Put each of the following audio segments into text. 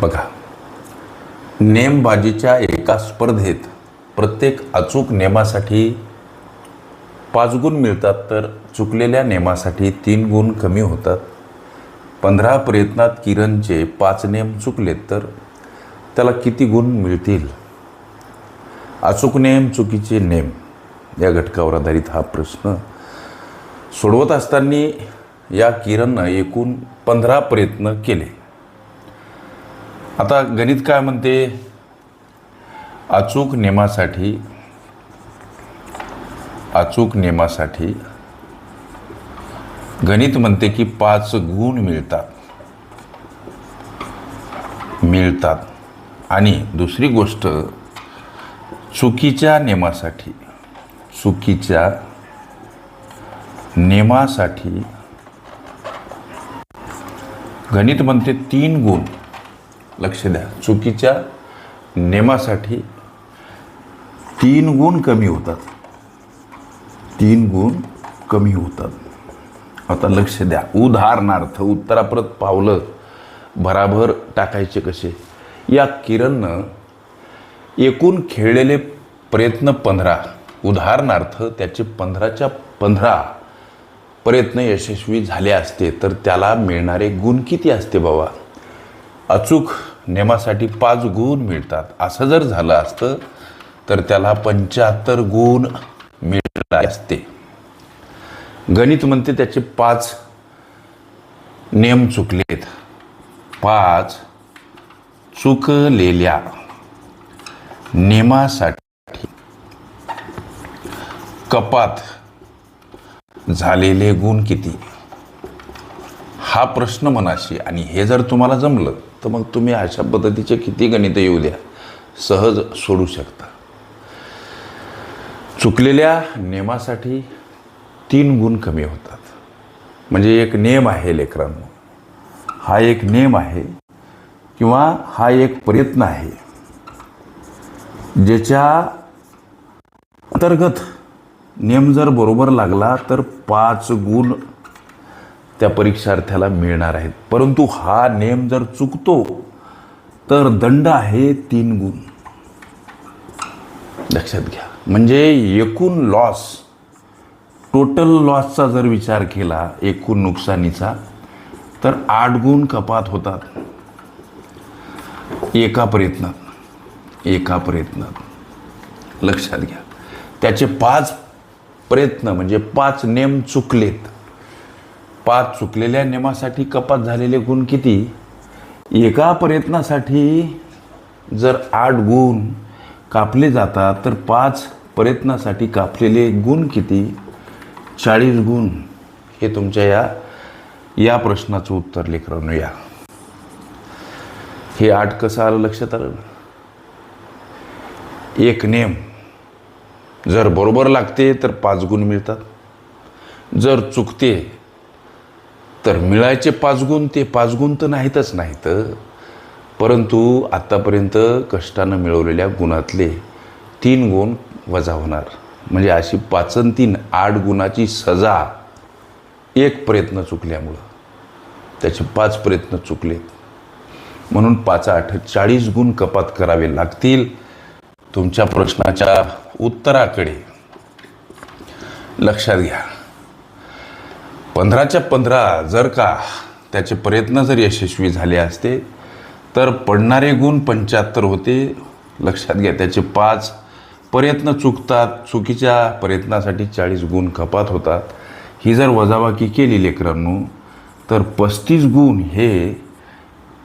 बघा, नेमबाजीच्या एका स्पर्धेत प्रत्येक अचूक नेमासाठी 5 गुण मिळतात, तर चुकलेल्या नेमासाठी 3 गुण कमी होतात. 15 प्रयत्नात किरणचे 5 नेम चुकले तर त्याला किती गुण मिळतील? अचूक नेम, चुकीचे नेम या घटकावर आधारित हा प्रश्न सोडवत असताना या किरणनं एकूण 15 प्रयत्न केले. आता गणित काय म्हणते? अचूक नेमासाठी गणित म्हणते की 5 गुण मिळतात आणि दुसरी गोष्ट चुकीच्या नेमासाठी गणित म्हणते 3 गुण. लक्ष द्या, चुकीच्या नेमासाठी 3 गुण कमी होतात. 3 गुण कमी होतात. आता लक्ष द्या, उदाहरणार्थ उत्तराप्रत पावलं भराभर टाकायचे कसे? या किरणनं एकूण खेळलेले प्रयत्न 15, उदाहरणार्थ त्याचे 15च्या 15 प्रयत्न यशस्वी झाले असते तर त्याला मिळणारे गुण किती असते बाबा? अचूक नेमासाठी 5 गुण मिळतात. असं जर झालं असतं तर त्याला 75 गुण मिळाले असते. गणित म्हणते त्याचे 5 नेम चुकलेत. 5 चुकलेल्या नेमासाठी कपात झालेले गुण किती? हा प्रश्न मनाशी. आणि हे जर तुम्हाला जमलं तर मग तुम्ही अशा पद्धतीचे किती गणित येऊ द्या, सहज सोडू शकता. चुकलेल्या नेमासाठी 3 गुण कमी होतात. म्हणजे एक नेम आहे लेकरांनो, हा एक नेम आहे किंवा हा एक प्रयत्न आहे ज्याच्या अंतर्गत नेम जर बरोबर लागला तर 5 गुण त्या परीक्षार्थ्याला मिळणार आहेत. परंतु हा नेम जर चुकतो तर दंड आहे 3 गुण. लक्षात घ्या. म्हणजे एकूण लॉस, टोटल लॉसचा जर विचार केला, एकूण नुकसानीचा, तर 8 गुण कपात होतात एका प्रयत्नात. लक्षात घ्या. त्याचे 5 प्रयत्न म्हणजे 5 नेम चुकलेत. 5 चुकलेल्या नेमासाठी कपात झालेले गुण किती? एका प्रयत्नासाठी जर 8 गुण कापले जातात तर 5 प्रयत्नासाठी कापलेले गुण किती? 40 गुण. हे तुमच्या या प्रश्नाचं उत्तर लेकरांनो. या हे 8 कसं आलं लक्षात आलं? एक नेम जर बरोबर लागते तर 5 गुण मिळतात. जर चुकते तर मिळायचे 5 गुण, ते 5 गुण तर नाहीत, परंतु आत्तापर्यंत कष्टानं मिळवलेल्या गुणातले 3 गुण वजा होणार. म्हणजे अशी 5 आणि 3 8 गुणाची सजा एक प्रयत्न चुकल्यामुळं. त्याचे 5 प्रयत्न चुकलेत म्हणून 5 8 40 गुण कपात करावे लागतील तुमच्या प्रश्नाच्या उत्तराकडे. लक्षात घ्या. 15च्या 15 जर का त्याचे प्रयत्न जर यशस्वी झाले असते तर पडणारे गुण 75 होते. लक्षात घ्या. त्याचे 5 प्रयत्न चुकतात. चुकीच्या प्रयत्नासाठी 40 गुण कपात होतात. ही जर वजाबाकी केली लेकरांनो तर 35 गुण हे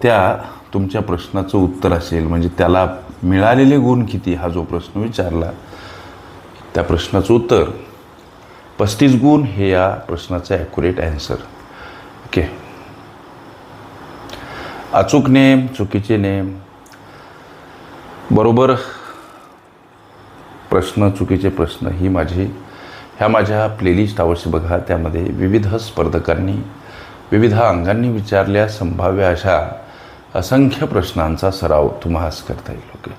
त्या तुमच्या प्रश्नाचं उत्तर असेल. म्हणजे त्याला मिळालेले गुण किती, हा जो प्रश्न विचारला त्या प्रश्नाचं उत्तर 35 गुण हे या प्रश्नाचं ॲक्युरेट ॲन्सर. ओके. अचूक नेम, चुकीचे नेम, बरोबर प्रश्न, चुकीचे प्रश्न ही माझ्या प्लेलिस्ट अवश्य बघा. त्यामध्ये विविध स्पर्धकांनी विविध अंगांनी विचारल्या संभाव्य अशा असंख्य प्रश्नांचा सराव तुम्हाला करता येईल. ओके.